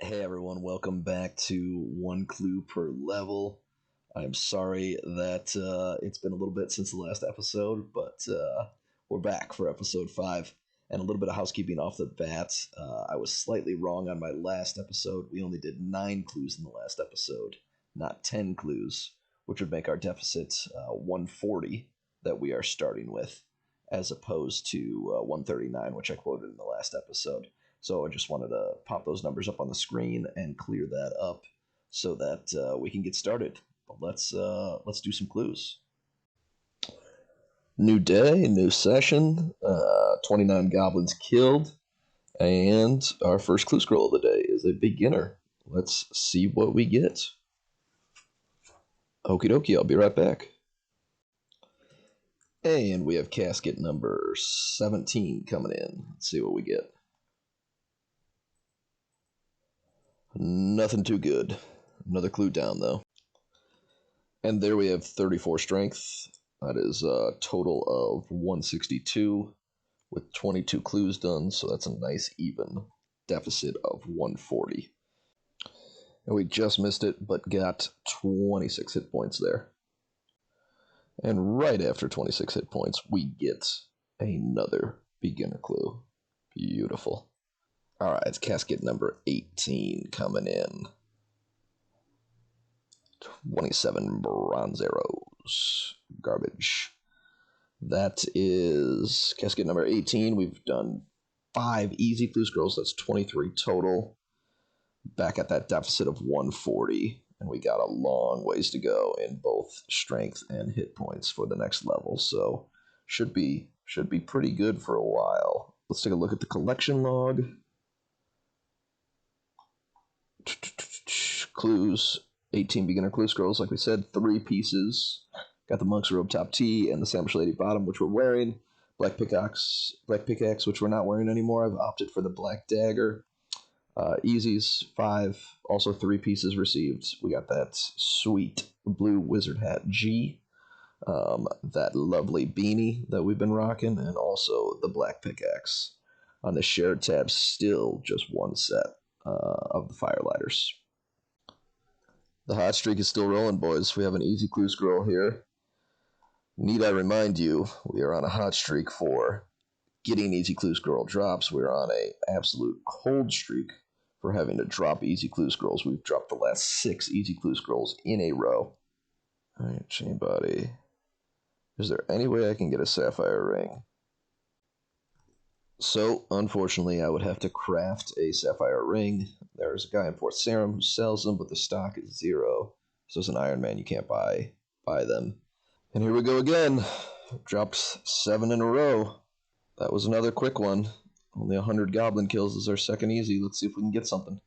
Hey everyone, welcome back to one clue per level. I'm sorry that it's been a little bit since the last episode, but we're back for episode 5. And a little bit of housekeeping off the bat. I was slightly wrong on my last episode. We only did 9 clues in the last episode, not 10 clues, which would make our deficit 140 that we are starting with, as opposed to 139, which I quoted in the last episode. So I just wanted to pop those numbers up on the screen and clear that up so that we can get started. But let's do some clues. New day, new session. 29 goblins killed, and our first clue scroll of the day is a beginner. Let's see what we get. Okie dokie, I'll be right back. And we have casket number 17 coming in. Let's see what we get. Nothing too good. Another clue down, though. And there we have 34 strength. That is a total of 162 with 22 clues done, so that's a nice even deficit of 140. And we just missed it, but got 26 hit points there. And right after 26 hit points, we get another beginner clue. Beautiful. All right, it's casket number 18 coming in. 27 bronze arrows. Garbage. That is casket number 18. We've done 5 easy clue scrolls. That's 23 total. Back at that deficit of 140. And we got a long ways to go in both strength and hit points for the next level. So should be pretty good for a while. Let's take a look at the collection log. Clues. 18 beginner clue scrolls, like we said, 3 pieces. Got the monk's robe top T and the sandwich lady bottom, which we're wearing. Black pickaxe, which we're not wearing anymore. I've opted for the black dagger. Easies 5, also 3 pieces received. We got that sweet blue wizard hat G, that lovely beanie that we've been rocking, and also the black pickaxe. On the shared tab, still just 1 set of the firelighters. The hot streak is still rolling, boys. We have an easy clue scroll here. Need I remind you, we are on a hot streak for getting easy clue scroll drops. We're on a absolute cold streak for having to drop easy clue scrolls. We've dropped the last 6 easy clue scrolls in a row. All right, chain body. Is there any way I can get a sapphire ring? So, unfortunately, I would have to craft a sapphire ring. There's a guy in Port Sarim who sells them, but the stock is 0. So as an Ironman, you can't buy them. And here we go again. Dropped 7 in a row. That was another quick one. Only 100 goblin kills is our second easy. Let's see if we can get something.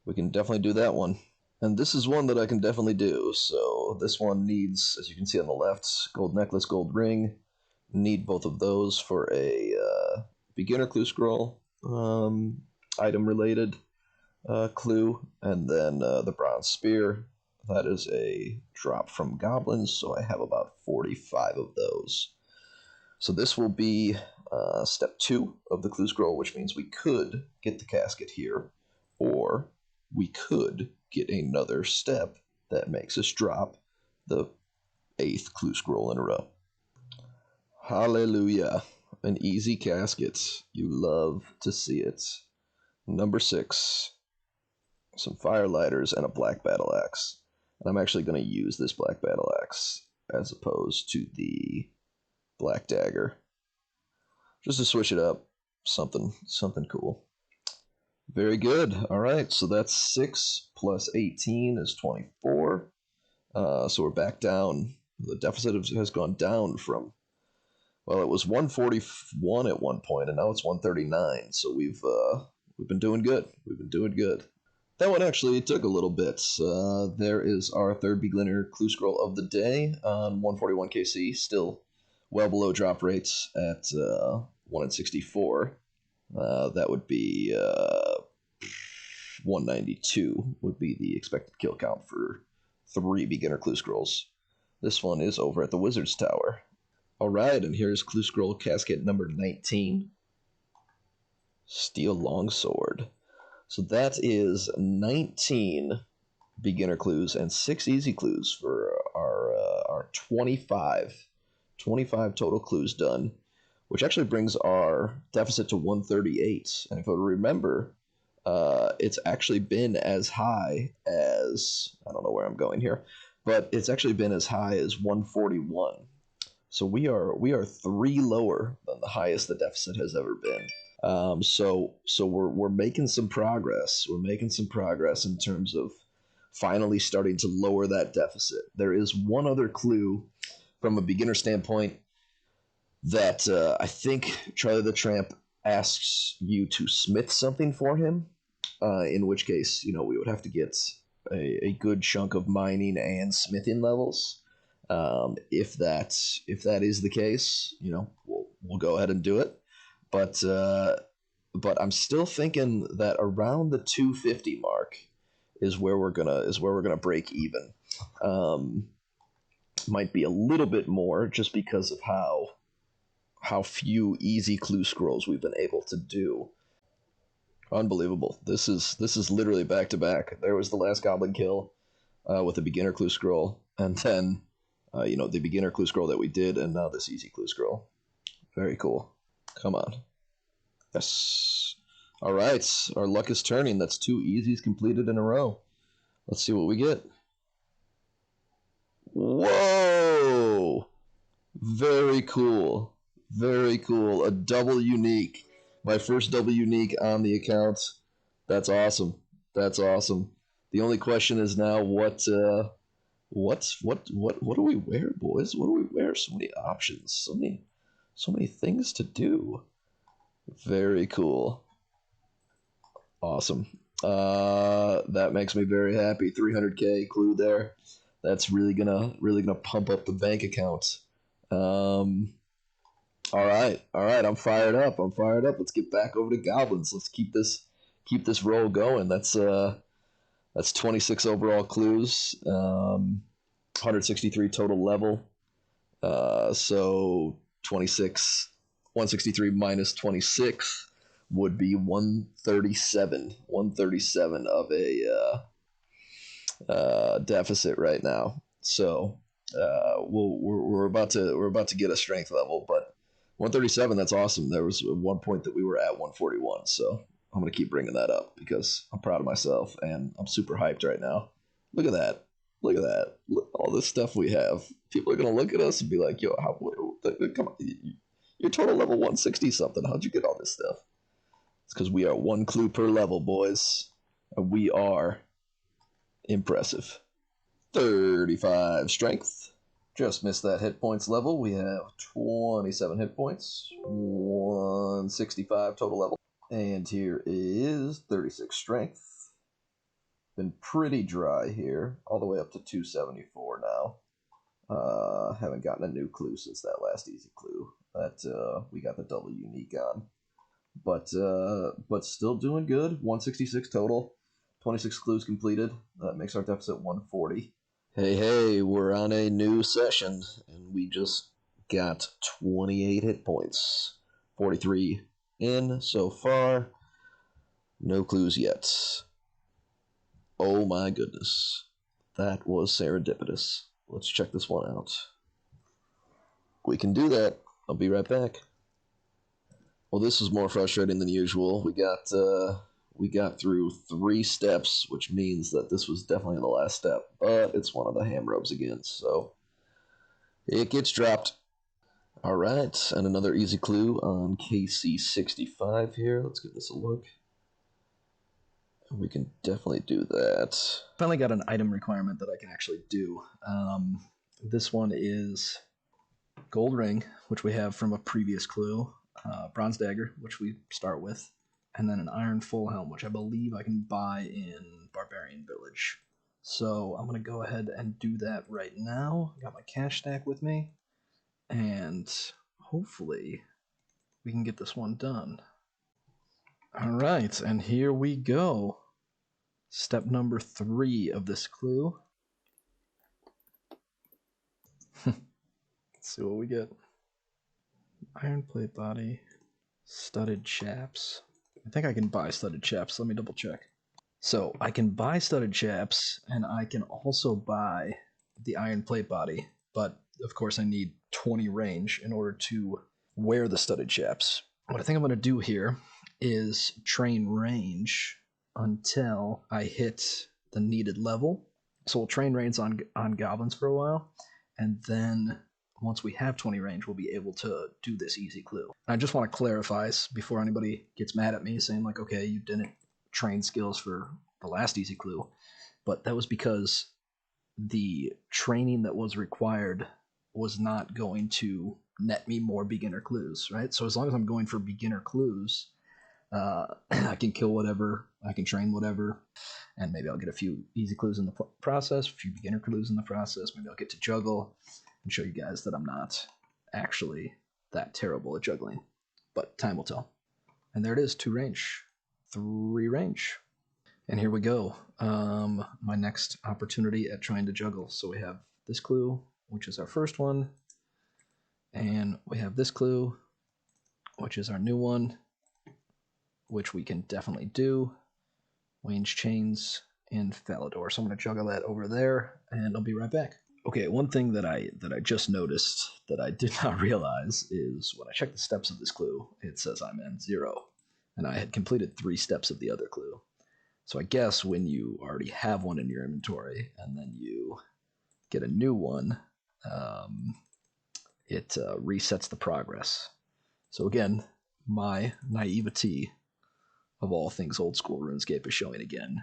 We can definitely do that one. And this is one that I can definitely do. So this one needs, as you can see on the left, gold necklace, gold ring. Need both of those for a beginner clue scroll, item related clue, and then the bronze spear. That is a drop from goblins, so I have about 45 of those. So this will be step 2 of the clue scroll, which means we could get the casket here, or we could get another step that makes us drop the 8th clue scroll in a row. Hallelujah. An easy casket. You love to see it. Number 6. Some firelighters and a black battle axe. And I'm actually going to use this black battle axe as opposed to the black dagger. Just to switch it up. Something cool. Very good. All right, so that's 6 plus 18 is 24. So we're back down. The deficit has gone down from, well, it was 141 at one point, and now it's 139. So we've been doing good. That one actually took a little bit. There is our 3rd beginner clue scroll of the day on 141 KC, still well below drop rates at 1 in 64. That would be 192 would be the expected kill count for 3 beginner clue scrolls. This one is over at the Wizard's Tower. Alright, and here's clue scroll casket number 19. Steel longsword. So that is 19 beginner clues and 6 easy clues for our 25 total clues done, which actually brings our deficit to 138. And if I remember, it's actually been as high as, I don't know where I'm going here, but it's actually been as high as 141. So we are 3 lower than the highest the deficit has ever been. So we're making some progress. We're making some progress in terms of finally starting to lower that deficit. There is one other clue from a beginner standpoint that I think Charlie the Tramp asks you to smith something for him. In which case, we would have to get a good chunk of mining and smithing levels. If that is the case, we'll go ahead and do it. But I'm still thinking that around the 250 mark is where we're gonna break even. Might be a little bit more just because of how few easy clue scrolls we've been able to do. Unbelievable. This is literally back to back. There was the last goblin kill with a beginner clue scroll, and then the beginner clue scroll that we did, and now this easy clue scroll. Very cool. Come on. Yes. All right. Our luck is turning. That's 2 easies completed in a row. Let's see what we get. Whoa! Very cool. Very cool. A double unique. My first double unique on the account. That's awesome. That's awesome. The only question is now what do we wear, boys? What do we wear? So many options. So many things to do. Very cool. Awesome. That makes me very happy. 300k clue there. That's really gonna pump up the bank account. All right. I'm fired up. Let's get back over to goblins. Let's keep this roll going. That's 26 overall clues. 163 total level. So 163 minus 26 would be 137. 137 of a deficit right now. So we're about to get a strength level, but 137, that's awesome. There was one point that we were at 141, so I'm gonna keep bringing that up because I'm proud of myself and I'm super hyped right now. Look at that. Look, all this stuff we have. People are gonna look at us and be like, "Yo, come on, you're total level 160 something. How'd you get all this stuff?" It's because we are 1 clue per level, boys, and we are impressive. 35 strength. Just missed that hit points level. We have 27 hit points, 165 total level. And here is 36 strength. Been pretty dry here, all the way up to 274 now. Haven't gotten a new clue since that last easy clue that we got the double unique on. But still doing good. 166 total, 26 clues completed. That makes our deficit 140. Hey, we're on a new session, and we just got 28 hit points. 43 in so far. No clues yet. Oh my goodness. That was serendipitous. Let's check this one out. We can do that. I'll be right back. Well, this is more frustrating than usual. We got through 3 steps, which means that this was definitely the last step, but it's one of the ham robes again, so it gets dropped. All right, and another easy clue on KC65 here. Let's give this a look. We can definitely do that. Finally got an item requirement that I can actually do. This one is gold ring, which we have from a previous clue, bronze dagger, which we start with, and then an iron full helm, which I believe I can buy in Barbarian Village. So I'm going to go ahead and do that right now. I got my cash stack with me, and hopefully we can get this one done. All right, and here we go. Step number 3 of this clue. Let's see what we get. Iron plate body, studded chaps, I think I can buy studded chaps. Let me double check. So I can buy studded chaps, and I can also buy the iron plate body, but of course I need 20 range in order to wear the studded chaps. What I think I'm going to do here is train range until I hit the needed level. So we'll train range on goblins for a while, and then once we have 20 range, we'll be able to do this easy clue. And I just want to clarify before anybody gets mad at me saying like, okay, you didn't train skills for the last easy clue, but that was because the training that was required was not going to net me more beginner clues, right? So as long as I'm going for beginner clues, I can kill whatever, I can train whatever, and maybe I'll get a few easy clues in the process, a few beginner clues in the process. Maybe I'll get to juggle and show you guys that I'm not actually that terrible at juggling, but time will tell. And there it is, 2 range, 3 range. And here we go. My next opportunity at trying to juggle. So we have this clue, which is our first one. And we have this clue, which is our new one, which we can definitely do. Range chains in Falador. So I'm going to juggle that over there, and I'll be right back. Okay, one thing that I just noticed that I did not realize is when I check the steps of this clue, it says I'm in 0. And I had completed 3 steps of the other clue. So I guess when you already have one in your inventory and then you get a new one, it resets the progress. So again, my naivety of all things Old School Runescape is showing again.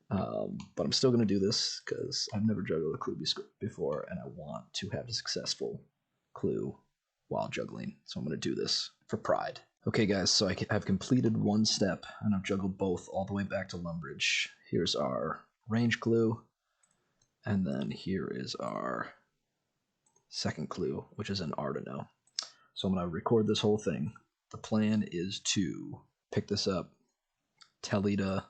But I'm still going to do this because I've never juggled a clue before, and I want to have a successful clue while juggling. So I'm going to do this for pride. Okay, guys, so I've completed 1 step, and I've juggled both all the way back to Lumbridge. Here's our range clue, and then here is our second clue, which is an Ardeno. So I'm going to record this whole thing. The plan is to pick this up, Telida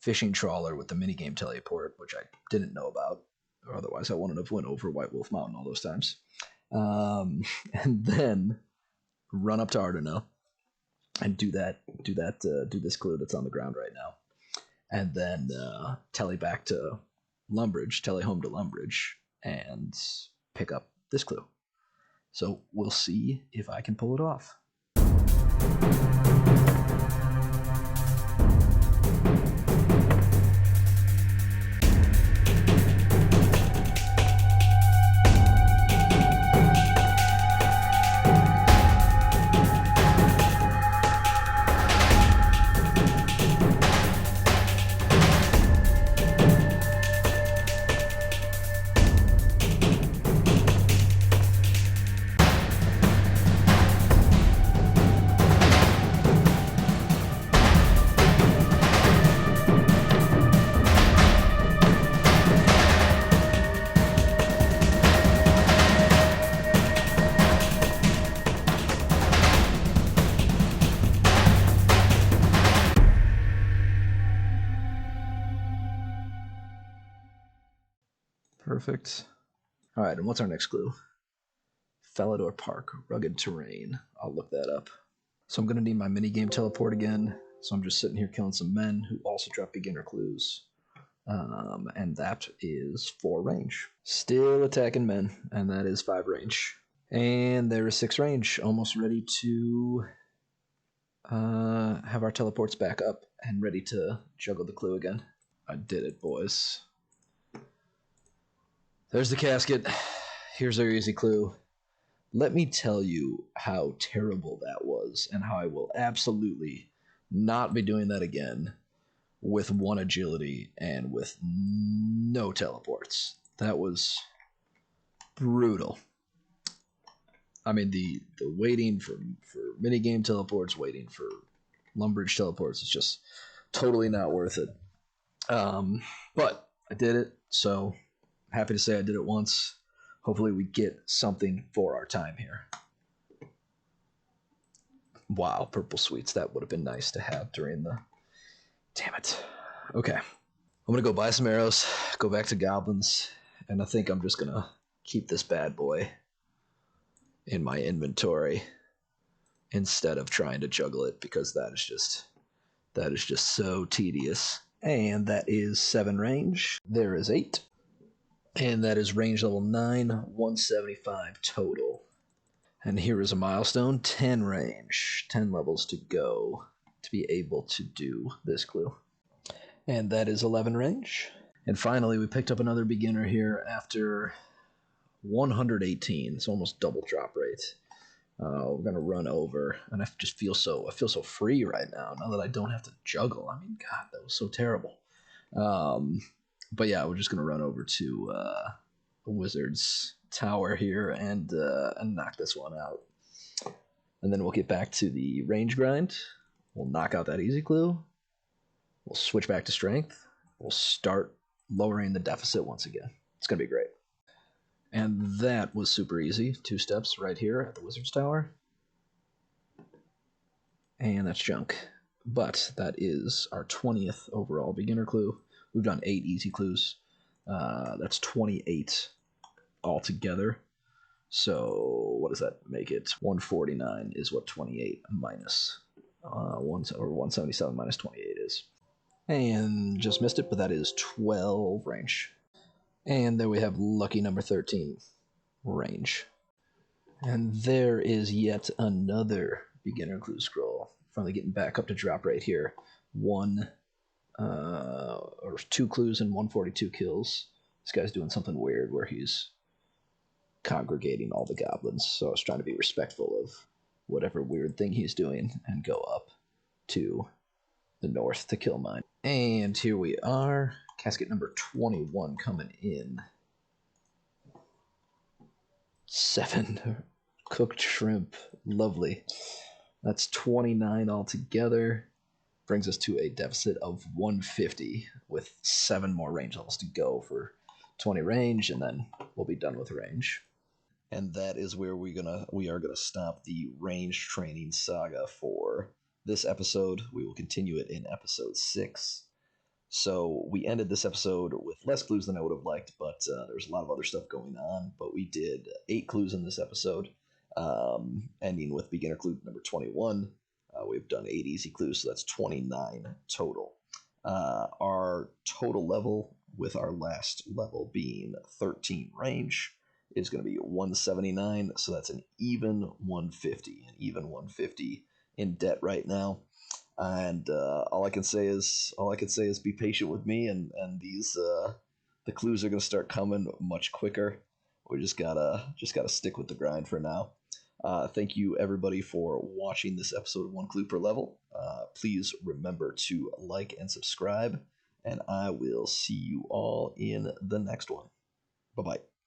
fishing trawler with the minigame teleport, which I didn't know about, or otherwise I wouldn't have went over White Wolf Mountain all those times. And then run up to Ardeno and do this clue that's on the ground right now, and then tele back to Lumbridge, tele home to Lumbridge, and pick up this clue. So we'll see if I can pull it off. Perfect. All right, and what's our next clue? Falador Park, rugged terrain. I'll look that up. So I'm going to need my minigame teleport again. So I'm just sitting here killing some men who also drop beginner clues. And that is 4 range. Still attacking men, and that is 5 range. And there is 6 range, almost ready to have our teleports back up and ready to juggle the clue again. I did it, boys. There's the casket. Here's our easy clue. Let me tell you how terrible that was and how I will absolutely not be doing that again with 1 agility and with no teleports. That was brutal. I mean, the waiting for minigame teleports, waiting for Lumbridge teleports is just totally not worth it. But I did it, so happy to say I did it once. Hopefully we get something for our time here. Wow, purple sweets. That would have been nice to have during the... Damn it. Okay. I'm going to go buy some arrows, go back to goblins, and I think I'm just going to keep this bad boy in my inventory instead of trying to juggle it, because that is just so tedious. And that is 7 range. There is 8. And that is range level 9, 175 total. And here is a milestone, 10 range, 10 levels to go to be able to do this clue. And that is 11 range. And finally, we picked up another beginner here after 118. It's almost double drop rate. We're gonna run over, and I feel so free right now that I don't have to juggle. I mean, God, that was so terrible. But yeah, we're just gonna run over to the Wizard's Tower here and knock this one out, and then we'll get back to the range grind. We'll knock out that easy clue. We'll switch back to strength. We'll start lowering the deficit once again. It's gonna be great. And that was super easy. 2 steps right here at the Wizard's Tower. And that's junk. But that is our 20th overall beginner clue. We've done 8 easy clues. That's 28 altogether. So what does that make it? 149 is what 28 minus 177 minus 28 is. And just missed it, but that is 12 range. And there we have lucky number 13, range. And there is yet another beginner clue scroll. Finally getting back up to drop rate here. 2 clues and 142 kills. This guy's doing something weird where he's congregating all the goblins. So I was trying to be respectful of whatever weird thing he's doing and go up to the north to kill mine. And here we are. Casket number 21 coming in. 7 cooked shrimp. Lovely. That's 29 altogether. Brings us to a deficit of 150 with 7 more range levels to go for 20 range, and then we'll be done with range. And that is where we are gonna stop the range training saga for this episode. We will continue it in episode 6. So we ended this episode with less clues than I would have liked, but there's a lot of other stuff going on. But we did 8 clues in this episode, ending with beginner clue number 21. We've done 8 easy clues, so that's 29 total. Our total level, with our last level being 13 range, is going to be 179, so that's an even 150 in debt right now. And all I can say is be patient with me, and these the clues are going to start coming much quicker. We just gotta stick with the grind for now. Thank you everybody for watching this episode of One Clue Per Level. Please remember to like and subscribe, and I will see you all in the next one. Bye bye.